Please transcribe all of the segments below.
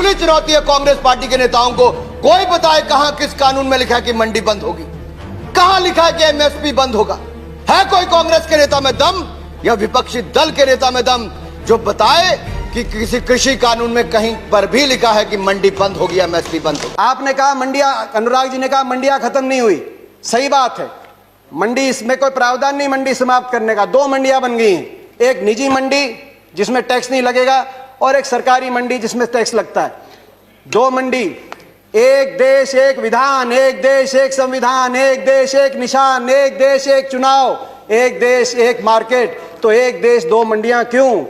खुली चुनौती है कांग्रेस पार्टी के नेताओं को, कोई बताए कहां किस कानून में लिखा है कि मंडी बंद होगी, कहां लिखा है कि एमएसपी बंद होगा। है कोई कांग्रेस के नेता में दम या विपक्षी दल के नेता में दम जो बताए कि किसी कृषि कानून में कहीं पर भी लिखा है कि मंडी बंद होगी, एमएसपी बंद होगी। आपने कहा मंडियां, अनुराग जी ने कहा मंडियां खत्म नहीं हुई, सही बात है। मंडी, इसमें कोई प्रावधान नहीं मंडी समाप्त करने का। 2 मंडियां बन गई हैं, एक निजी मंडी जिसमें टैक्स नहीं लगेगा और एक सरकारी मंडी जिसमें टैक्स लगता है। 2 मंडी, एक देश एक विधान, एक देश एक संविधान, एक देश एक निशान, एक देश एक चुनाव, एक देश एक मार्केट। तो एक देश 2 मंडियां क्यों?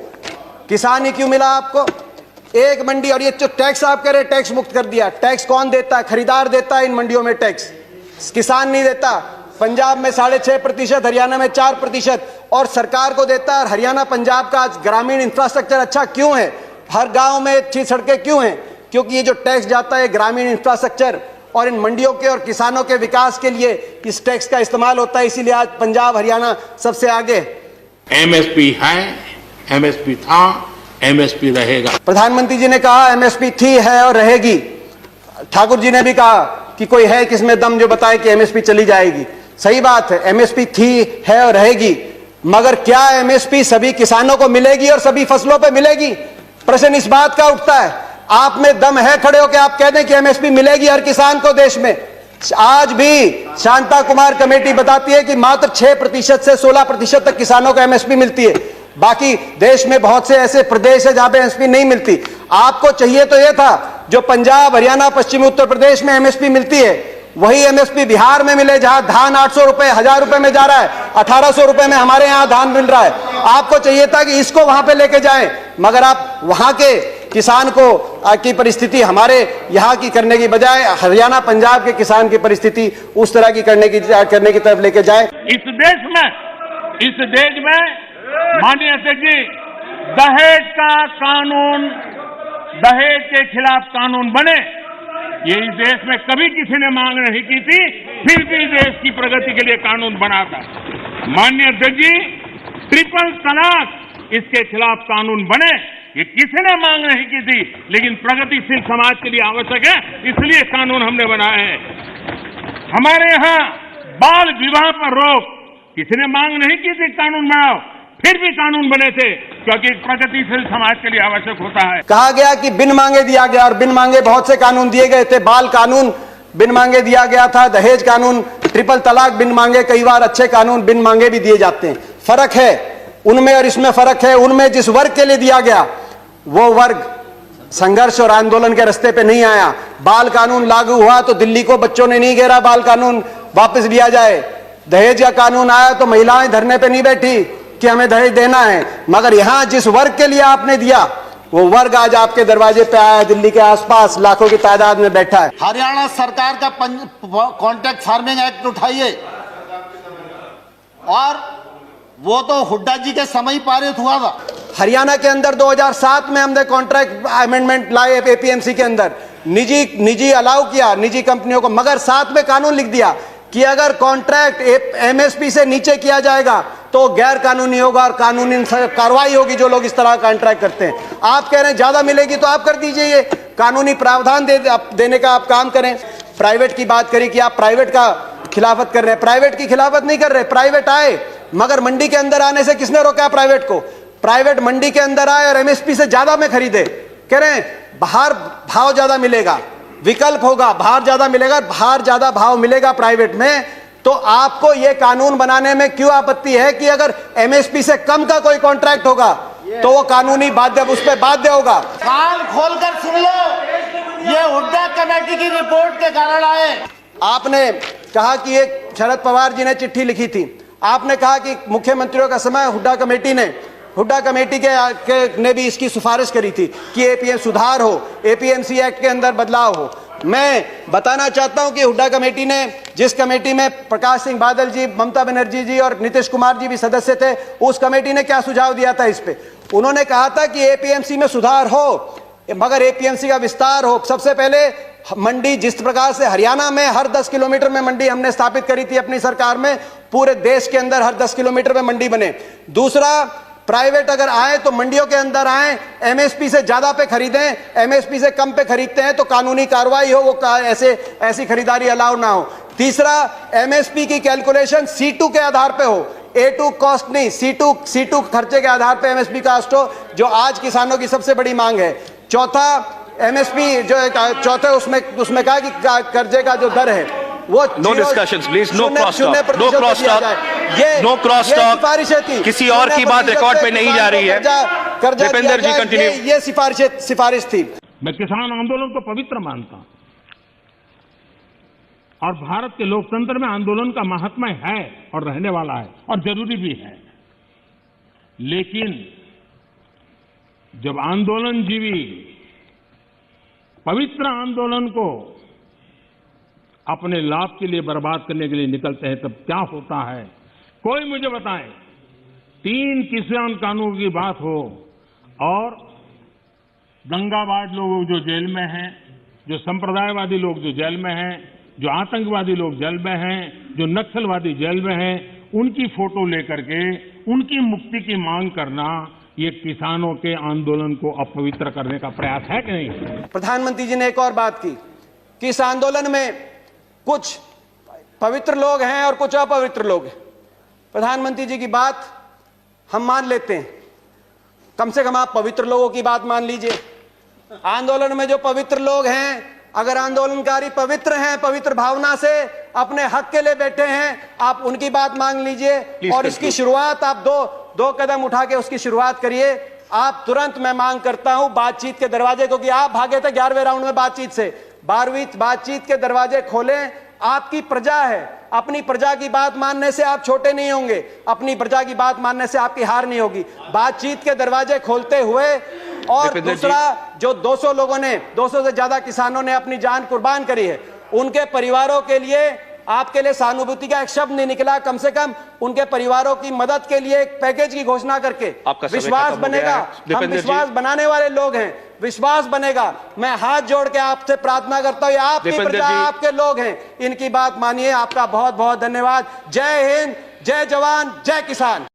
किसान ही क्यों मिला आपको? एक मंडी। और ये जो टैक्स आप कह रहे टैक्स मुक्त कर दिया, टैक्स कौन देता है? खरीदार देता है इन मंडियों में टैक्स, किसान नहीं देता। पंजाब में 6.5%, हरियाणा में 4% और सरकार को देता है। और हरियाणा पंजाब का आज ग्रामीण इंफ्रास्ट्रक्चर अच्छा क्यों है? हर गांव में अच्छी सड़कें क्यों हैं? क्योंकि ये जो टैक्स जाता है ग्रामीण इंफ्रास्ट्रक्चर और इन मंडियों के और किसानों के विकास के लिए इस टैक्स का इस्तेमाल होता है। इसीलिए आज पंजाब हरियाणा सबसे आगे। एमएसपी है, एमएसपी था, एमएसपी रहेगा। प्रधानमंत्री जी ने कहा एमएसपी थी, है और रहेगी। ठाकुर जी ने भी कहा कि कोई है किसमें दम जो बताए कि एमएसपी चली जाएगी। सही बात है, एमएसपी थी, है और रहेगी, मगर क्या एमएसपी सभी किसानों को मिलेगी और सभी फसलों पे मिलेगी? प्रश्न इस बात का उठता है। आप में दम है खड़े होकर आप कह दें कि एमएसपी मिलेगी हर किसान को देश में? आज भी शांता कुमार कमेटी बताती है कि मात्र 6% से 16% तक किसानों को एमएसपी मिलती है। बाकी देश में बहुत से ऐसे प्रदेश है जहां पे एमएसपी नहीं मिलती। आपको चाहिए तो यह था जो पंजाब, हरियाणा, पश्चिमी उत्तर प्रदेश में एमएसपी मिलती है वही एमएसपी बिहार में मिले, जहां धान 800 रुपए, 1000 रुपए में जा रहा है, 1800 रुपए में हमारे यहां धान मिल रहा है। आपको चाहिए था कि इसको वहां पे लेके जाएं, मगर आप वहां के किसान को की परिस्थिति हमारे यहाँ की करने की बजाय हरियाणा पंजाब के किसान की परिस्थिति उस तरह की करने की तरफ लेके जाए। इस देश में माननीय अध्यक्ष जी, दहेज का कानून, दहेज के खिलाफ कानून बने, ये इस देश में कभी किसी ने मांग नहीं की थी, फिर भी देश की प्रगति के लिए कानून बना था। माननीय अध्यक्ष जी, ट्रिपल तलाक, इसके खिलाफ कानून बने, ये किसी ने मांग नहीं की थी, लेकिन प्रगतिशील समाज के लिए आवश्यक है, इसलिए कानून हमने बनाए हैं। हमारे यहाँ बाल विवाह पर रोक, किसी ने मांग नहीं की थी कानून बनाओ, फिर भी कानून बने थे, क्योंकि प्रगतिशील समाज के लिए आवश्यक होता है। कहा गया कि बिन मांगे दिया गया, और बिन मांगे बहुत से कानून दिए गए थे। बाल कानून बिन मांगे दिया गया था, दहेज कानून, ट्रिपल तलाक बिन मांगे, कई बार अच्छे कानून बिन मांगे भी दिए जाते हैं। फर्क है उनमें और इसमें फर्क है। उनमें जिस वर्ग के लिए दिया गया वो वर्ग संघर्ष और आंदोलन के रास्ते पे नहीं आया। बाल कानून लागू हुआ तो दिल्ली को बच्चों ने नहीं घेरा बाल कानून वापस लिया जाए। दहेज का कानून आया तो महिलाएं धरने पे नहीं बैठी कि हमें दहेज देना है, मगर यहां जिस वर्ग के लिए आपने दिया वो वर्ग आज आपके दरवाजे पे आया, दिल्ली के आसपास लाखों की तादाद में बैठा है। हरियाणा सरकार का कॉन्ट्रैक्ट फार्मिंग एक्ट उठाइए, और वो तो हुड्डा जी के समय पारित हुआ था। हरियाणा के अंदर 2007 में हमने कॉन्ट्रैक्ट अमेंडमेंट लाए एपीएमसी के अंदर, निजी अलाउ किया निजी कंपनियों को, मगर साथ में कानून लिख दिया कि अगर कॉन्ट्रैक्ट एमएसपी से नीचे किया जाएगा तो गैर कानूनी होगा और कानूनी कार्रवाई होगी जो लोग इस तरह कॉन्ट्रैक्ट करते हैं। आप कह रहे हैं ज्यादा मिलेगी तो आप कर दीजिए, ये कानूनी प्रावधान देने का आप काम करें। प्राइवेट की बात करें कि आप प्राइवेट का खिलाफत कर रहे हैं, प्राइवेट की खिलाफत नहीं कर रहे। प्राइवेट आए, मगर मंडी के अंदर आने से किसने रोका प्राइवेट को? प्राइवेट मंडी के अंदर आए और एमएसपी से ज्यादा में खरीदे। कह रहे हैं बाहर भाव ज्यादा मिलेगा, विकल्प होगा, बाहर ज्यादा मिलेगा, बाहर ज्यादा भाव मिलेगा प्राइवेट में। तो आपको यह कानून बनाने में क्यों आपत्ति है कि अगर एमएसपी से कम का कोई कॉन्ट्रैक्ट होगा तो वो कानूनी बाध्य, उस पर बाध्य होगा। कान खोलकर सुन लो, ये हुड्डा कमेटी की रिपोर्ट के कारण आए। आपने कहा कि एक शरद पवार जी ने चिट्ठी लिखी थी, आपने कहा कि मुख्यमंत्रियों का समय हुड्डा कमेटी ने भी इसकी सिफारिश करी थी कि एपीएम सुधार हो, एपीएमसी एक्ट के अंदर बदलाव हो। मैं बताना चाहता हूं कि हुड्डा कमेटी ने, जिस कमेटी में प्रकाश सिंह बादल जी, ममता बनर्जी जी और नीतीश कुमार जी भी सदस्य थे, उस कमेटी ने क्या सुझाव दिया था इस पे? उन्होंने कहा था कि एपीएमसी में सुधार हो, मगर एपीएमसी का विस्तार हो। सबसे पहले मंडी, जिस प्रकार से हरियाणा में हर 10 किलोमीटर में मंडी हमने स्थापित करी थी अपनी सरकार में, पूरे देश के अंदर हर 10 किलोमीटर में मंडी बने। दूसरा, प्राइवेट अगर आए तो मंडियों के अंदर आए, एमएसपी से ज्यादा पे खरीदें, एमएसपी से कम पे खरीदते हैं तो कानूनी कार्रवाई हो, वो ऐसी खरीदारी अलाउ ना हो। तीसरा, एमएसपी की कैलकुलेशन C2 के आधार पे हो, A2 कॉस्ट नहीं, C2 खर्चे के आधार पे एमएसपी कास्ट हो, जो आज किसानों की सबसे बड़ी मांग है। चौथा, एमएसपी जो चौथे उसमें कहा कि कर्जे का जो दर है वो no discussions please, no cross talk, no cross talk, no cross talk. किसी और की बात रिकॉर्ड पे नहीं जा रही है। दीपेंद्र जी कंटिन्यू। ये सिफारिश थी। मैं किसान आंदोलन को पवित्र मानता हूं और भारत के लोकतंत्र में आंदोलन का महात्म्य है और रहने वाला है और जरूरी भी है। लेकिन जब आंदोलनजीवी पवित्र आंदोलन को अपने लाभ के लिए बर्बाद करने के लिए निकलते हैं तब क्या होता है? कोई मुझे बताए, 3 किसान कानून की बात हो और दंगाबाज लोग जो जेल में हैं, जो संप्रदायवादी लोग जो जेल में हैं, जो आतंकवादी लोग जेल में हैं, जो नक्सलवादी जेल में हैं, उनकी फोटो लेकर के उनकी मुक्ति की मांग करना, ये किसानों के आंदोलन को अपवित्र करने का प्रयास है कि नहीं? प्रधानमंत्री जी ने एक और बात की कि इस आंदोलन में कुछ पवित्र लोग हैं और कुछ अपवित्र लोग हैं। प्रधानमंत्री जी की बात हम मान लेते हैं, कम से कम आप पवित्र लोगों की बात मान लीजिए। आंदोलन में जो पवित्र लोग हैं, अगर आंदोलनकारी पवित्र हैं, पवित्र भावना से अपने हक के लिए बैठे हैं, आप उनकी बात मान लीजिए और इसकी शुरुआत आप दो कदम उठा के उसकी शुरुआत करिए। आप तुरंत, मैं मांग करता हूं, बातचीत के दरवाजे, क्योंकि आप भागे थे 11वें राउंड में बातचीत से, 12वीं बातचीत के दरवाजे खोलें। आपकी प्रजा है, अपनी प्रजा की बात मानने से आप छोटे नहीं होंगे, अपनी प्रजा की बात मानने से आपकी हार नहीं होगी। बातचीत के दरवाजे खोलते हुए, और दूसरा, जो 200 लोगों ने, 200 से ज्यादा किसानों ने अपनी जान कुर्बान करी है, उनके परिवारों के लिए आपके लिए सहानुभूति का एक शब्द नहीं निकला, कम से कम उनके परिवारों की मदद के लिए एक पैकेज की घोषणा करके विश्वास बनेगा। हम विश्वास बनाने वाले लोग हैं, विश्वास बनेगा। मैं हाथ जोड़ के आपसे प्रार्थना करता हूं, आपकी प्रजा, आपके लोग हैं, इनकी बात मानिए। आपका बहुत बहुत धन्यवाद। जय हिंद, जय जवान, जय किसान।